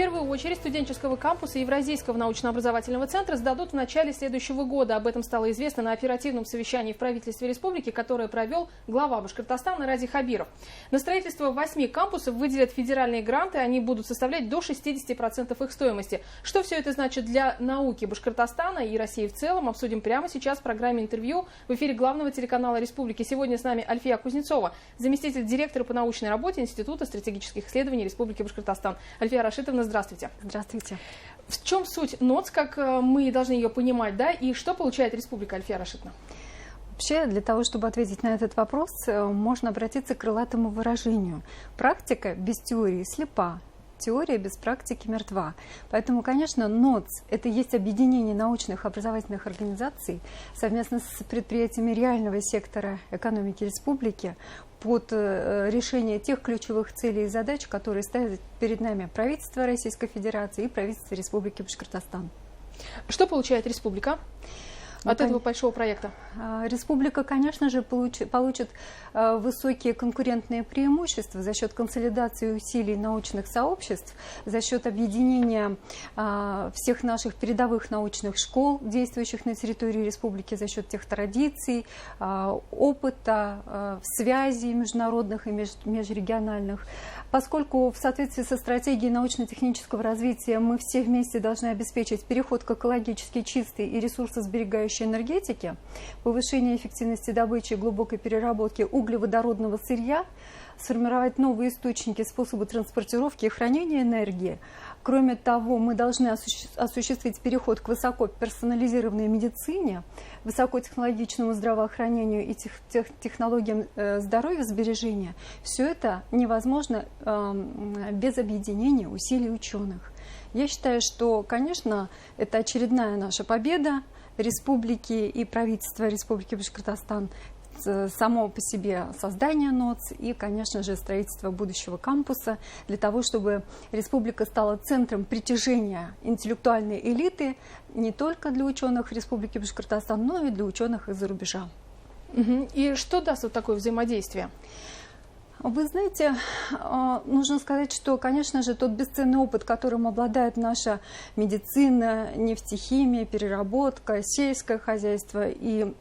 первую очередь студенческого кампуса Евразийского научно-образовательного центра сдадут в начале следующего года. Об этом стало известно на оперативном совещании в правительстве республики, которое провел глава Башкортостана Ради Хабиров. На строительство 8 кампусов выделят федеральные гранты, они будут составлять до 60% их стоимости. Что все это значит для науки Башкортостана и России в целом, обсудим прямо сейчас в программе «Интервью» в эфире главного телеканала республики. Сегодня с нами Альфия Кузнецова, заместитель директора по научной работе Института стратегических исследований Республики Башкортостан. Альфия Рашитовна, здравствуйте. Здравствуйте. В чем суть НОЦ, как мы должны ее понимать, да, и что получает республика, Альфия Рашитовна? Вообще, для того, чтобы ответить на этот вопрос, можно обратиться к крылатому выражению. Практика без теории слепа. Теория без практики мертва. Поэтому, конечно, НОЦ – это есть объединение научных образовательных организаций совместно с предприятиями реального сектора экономики республики под решение тех ключевых целей и задач, которые ставят перед нами правительство Российской Федерации и правительство Республики Башкортостан. Что получает республика от этого большого проекта? Республика, конечно же, получит высокие конкурентные преимущества за счет консолидации усилий научных сообществ, за счет объединения всех наших передовых научных школ, действующих на территории республики, за счет тех традиций, опыта, связей международных и межрегиональных. Поскольку в соответствии со стратегией научно-технического развития мы все вместе должны обеспечить переход к экологически чистой и ресурсосберегающей энергетике, повышение эффективности добычи и глубокой переработки углеводородного сырья, сформировать новые источники, способы транспортировки и хранения энергии. Кроме того, мы должны осуществить переход к высокоперсонализированной медицине, высокотехнологичному здравоохранению и технологиям здоровья сбережения. Все это невозможно без объединения усилий ученых. Я считаю, что, конечно, это очередная наша победа республики и правительства Республики Башкортостан, само по себе создание НОЦ и, конечно же, строительство будущего кампуса для того, чтобы республика стала центром притяжения интеллектуальной элиты не только для ученых Республики Башкортостан, но и для ученых из-за рубежа. И что даст вот такое взаимодействие? Вы знаете, нужно сказать, что, конечно же, тот бесценный опыт, которым обладает наша медицина, нефтехимия, переработка, сельское хозяйство и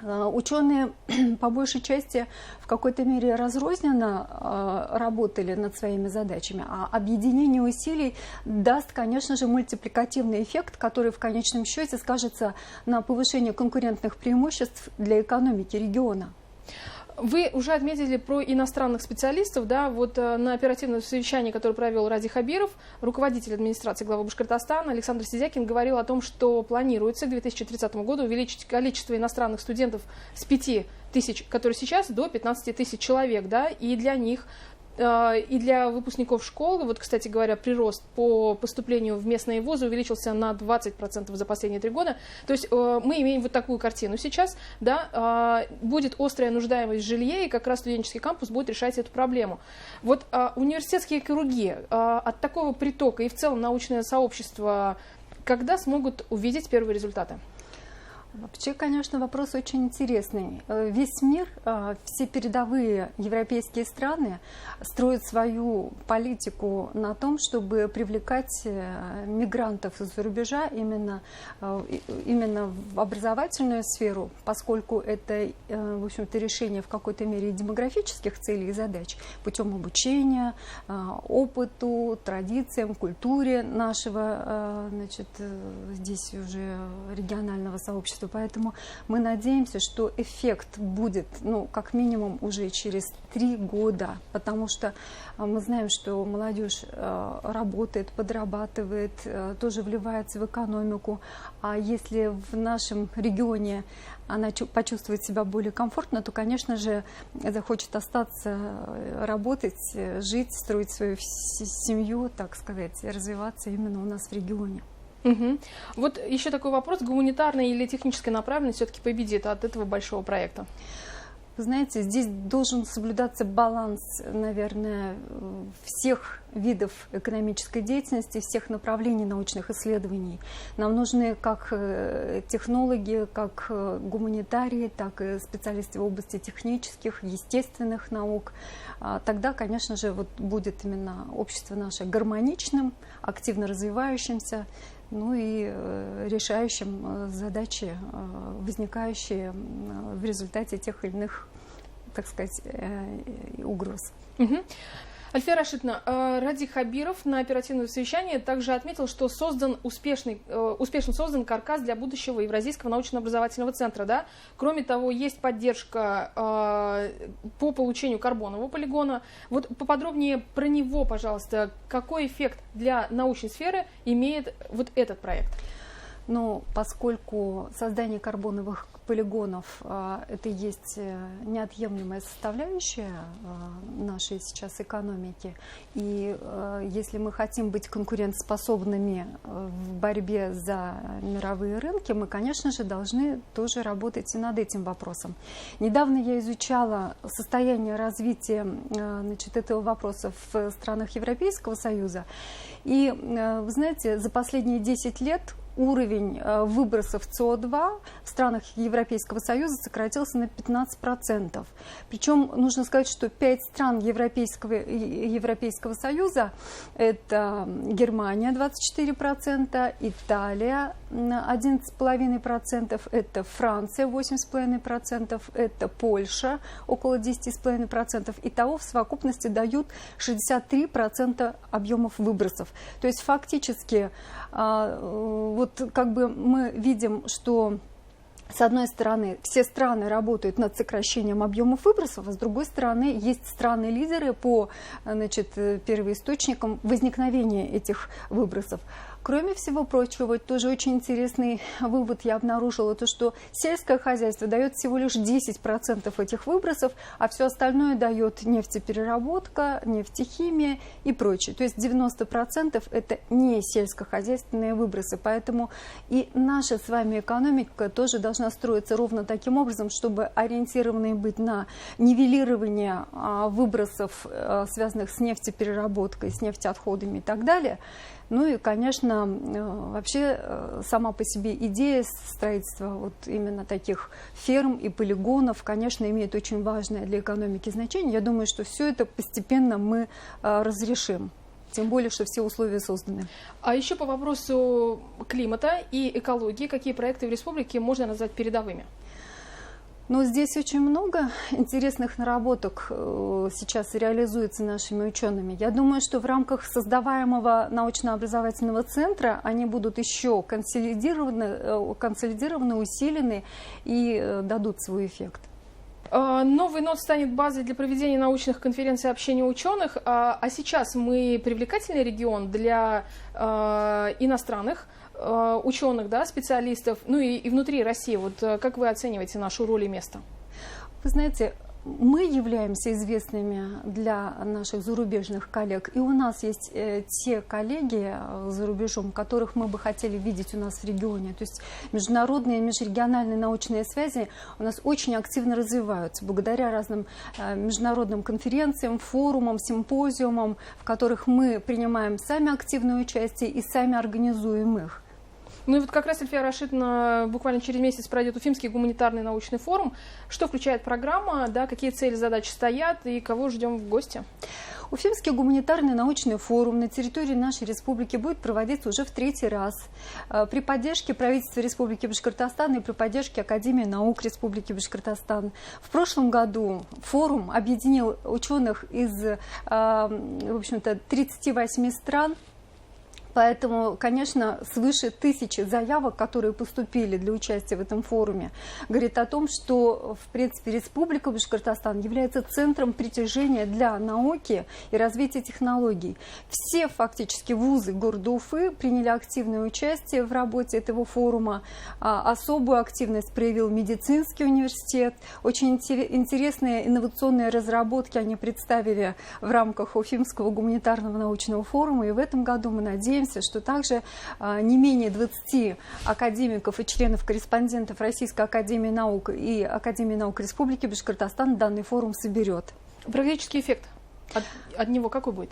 ученые по большей части в какой-то мере разрозненно работали над своими задачами, а объединение усилий даст, конечно же, мультипликативный эффект, который в конечном счете скажется на повышении конкурентных преимуществ для экономики региона. Вы уже отметили про иностранных специалистов, да, вот на оперативном совещании, которое провел Ради Хабиров, руководитель администрации главы Башкортостана Александр Сизякин говорил о том, что планируется к 2030 году увеличить количество иностранных студентов с 5 тысяч, которые сейчас, до 15 тысяч человек, да, и для них и для выпускников школы, вот, кстати говоря, прирост по поступлению в местные вузы увеличился на 20% за последние 3 года. То есть мы имеем вот такую картину сейчас, да, будет острая нуждаемость в жилье, и как раз студенческий кампус будет решать эту проблему. Вот университетские круги от такого притока и в целом научное сообщество когда смогут увидеть первые результаты? Вообще, конечно, вопрос очень интересный. Весь мир, все передовые европейские страны строят свою политику на том, чтобы привлекать мигрантов из-за рубежа именно в образовательную сферу, поскольку это, в общем-то, решение в какой-то мере демографических целей и задач путем обучения, опыту, традициям, культуре нашего, значит, здесь уже регионального сообщества. Поэтому мы надеемся, что эффект будет, ну, как минимум уже через 3 года, потому что мы знаем, что молодежь работает, подрабатывает, тоже вливается в экономику. А если в нашем регионе она почувствует себя более комфортно, то, конечно же, захочет остаться, работать, жить, строить свою семью, так сказать, развиваться именно у нас в регионе. Угу. Вот еще такой вопрос: гуманитарная или техническая направленность все-таки победит от этого большого проекта? Вы знаете, здесь должен соблюдаться баланс, наверное, всех видов экономической деятельности, всех направлений научных исследований. Нам нужны как технологи, как гуманитарии, так и специалисты в области технических, естественных наук. Тогда, конечно же, вот будет именно общество наше гармоничным, активно развивающимся, ну и решающим задачи, возникающие в результате тех или иных, так сказать, угроз. Альфия Рашитовна, Ради Хабиров на оперативном совещании также отметил, что успешно создан каркас для будущего Евразийского научно-образовательного центра. Да? Кроме того, есть поддержка по получению карбонового полигона. Вот поподробнее про него, пожалуйста, какой эффект для научной сферы имеет вот этот проект? Но поскольку создание карбоновых полигонов это есть неотъемлемая составляющая нашей сейчас экономики, и если мы хотим быть конкурентоспособными в борьбе за мировые рынки, мы, конечно же, должны тоже работать и над этим вопросом. Недавно я изучала состояние развития, значит, этого вопроса в странах Европейского Союза, и, вы знаете, за последние 10 лет уровень выбросов СО2 в странах Европейского Союза сократился на 15%. Причем нужно сказать, что 5 стран Европейского Союза – это Германия 24%, Италия 11,5%, это Франция 8,5%, это Польша около 10,5%. Итого в совокупности дают 63% объемов выбросов. То есть фактически вот как бы мы видим, что с одной стороны все страны работают над сокращением объемов выбросов, а с другой стороны есть страны-лидеры по, значит, первоисточникам возникновения этих выбросов. Кроме всего прочего, вот тоже очень интересный вывод я обнаружила, то что сельское хозяйство дает всего лишь 10% этих выбросов, а все остальное дает нефтепереработка, нефтехимия и прочее. То есть 90% это не сельскохозяйственные выбросы. Поэтому и наша с вами экономика тоже должна строиться ровно таким образом, чтобы ориентированной быть на нивелирование выбросов, связанных с нефтепереработкой, с нефтеотходами и так далее. Ну и, конечно, вообще сама по себе идея строительства вот именно таких ферм и полигонов, конечно, имеет очень важное для экономики значение. Я думаю, что все это постепенно мы разрешим. Тем более, что все условия созданы. А еще по вопросу климата и экологии, какие проекты в республике можно назвать передовыми? Но здесь очень много интересных наработок сейчас реализуется нашими учеными. Я думаю, что в рамках создаваемого научно-образовательного центра они будут еще консолидированы, усилены и дадут свой эффект. Новый НОТ станет базой для проведения научных конференций и общения ученых. А сейчас мы привлекательный регион для иностранных ученых, да, специалистов, ну и внутри России. Вот как вы оцениваете нашу роль и место? Вы знаете, мы являемся известными для наших зарубежных коллег, и у нас есть те коллеги за рубежом, которых мы бы хотели видеть у нас в регионе. То есть международные, межрегиональные научные связи у нас очень активно развиваются благодаря разным международным конференциям, форумам, симпозиумам, в которых мы принимаем сами активное участие и сами организуем их. Ну и вот как раз, Альфия Рашитовна, буквально через месяц пройдет Уфимский гуманитарный научный форум. Что включает программа, да, какие цели, задачи стоят и кого ждем в гости? Уфимский гуманитарный научный форум на территории нашей республики будет проводиться уже в 3-й раз при поддержке правительства Республики Башкортостан и при поддержке Академии наук Республики Башкортостан. В прошлом году форум объединил ученых из, в общем-то, 38 стран. Поэтому, конечно, свыше 1000 заявок, которые поступили для участия в этом форуме, говорит о том, что, в принципе, Республика Башкортостан является центром притяжения для науки и развития технологий. Все фактически вузы города Уфы приняли активное участие в работе этого форума. Особую активность проявил медицинский университет. Очень интересные инновационные разработки они представили в рамках Уфимского гуманитарного научного форума. И в этом году мы надеемся, надеемся, что также не менее 20 академиков и членов-корреспондентов Российской академии наук и Академии наук Республики Башкортостан данный форум соберет. Практический эффект от него какой будет?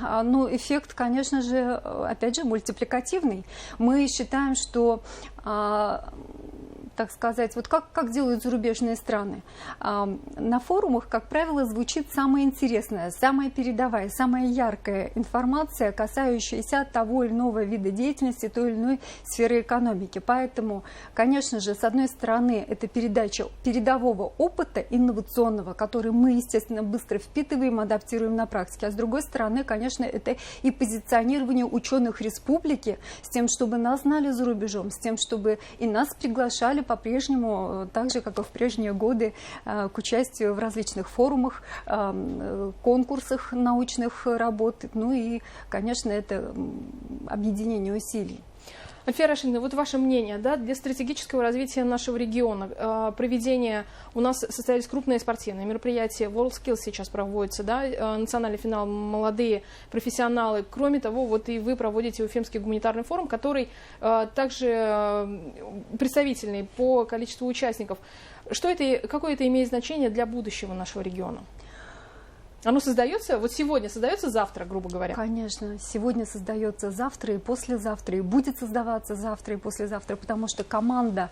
Ну, эффект, конечно же, опять же, мультипликативный. Мы считаем, что, так сказать, вот как делают зарубежные страны. На форумах, как правило, звучит самая интересная, самая передовая, самая яркая информация, касающаяся того или иного вида деятельности, той или иной сферы экономики. Поэтому, конечно же, с одной стороны, это передача передового опыта инновационного, который мы, естественно, быстро впитываем, адаптируем на практике. А с другой стороны, конечно, это и позиционирование ученых республики с тем, чтобы нас знали за рубежом, с тем, чтобы и нас приглашали по-прежнему, так же, как и в прежние годы, к участию в различных форумах, конкурсах научных работ. Ну и, конечно, это объединение усилий. Альфия Рашидовна, вот ваше мнение, да, для стратегического развития нашего региона, проведения, у нас состоялись крупные спортивные мероприятия, WorldSkills сейчас проводится, да, национальный финал, молодые профессионалы. Кроме того, вот и вы проводите Уфимский гуманитарный форум, который также представительный по количеству участников. Какое это имеет значение для будущего нашего региона? Оно создается, вот сегодня создается, завтра, грубо говоря? Конечно, сегодня создается, завтра и послезавтра, и будет создаваться завтра и послезавтра, потому что команда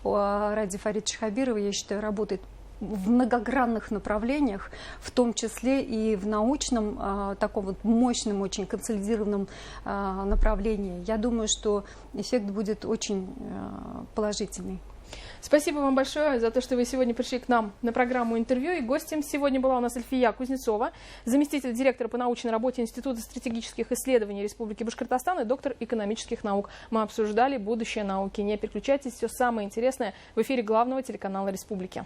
Ради Фаридовича Хабирова, я считаю, работает в многогранных направлениях, в том числе и в научном, таком вот мощном, очень консолидированном направлении. Я думаю, что эффект будет очень положительный. Спасибо вам большое за то, что вы сегодня пришли к нам на программу интервью. И гостем сегодня была у нас Альфия Кузнецова, заместитель директора по научной работе Института стратегических исследований Республики Башкортостан и доктор экономических наук. Мы обсуждали будущее науки. Не переключайтесь, все самое интересное в эфире главного телеканала Республики.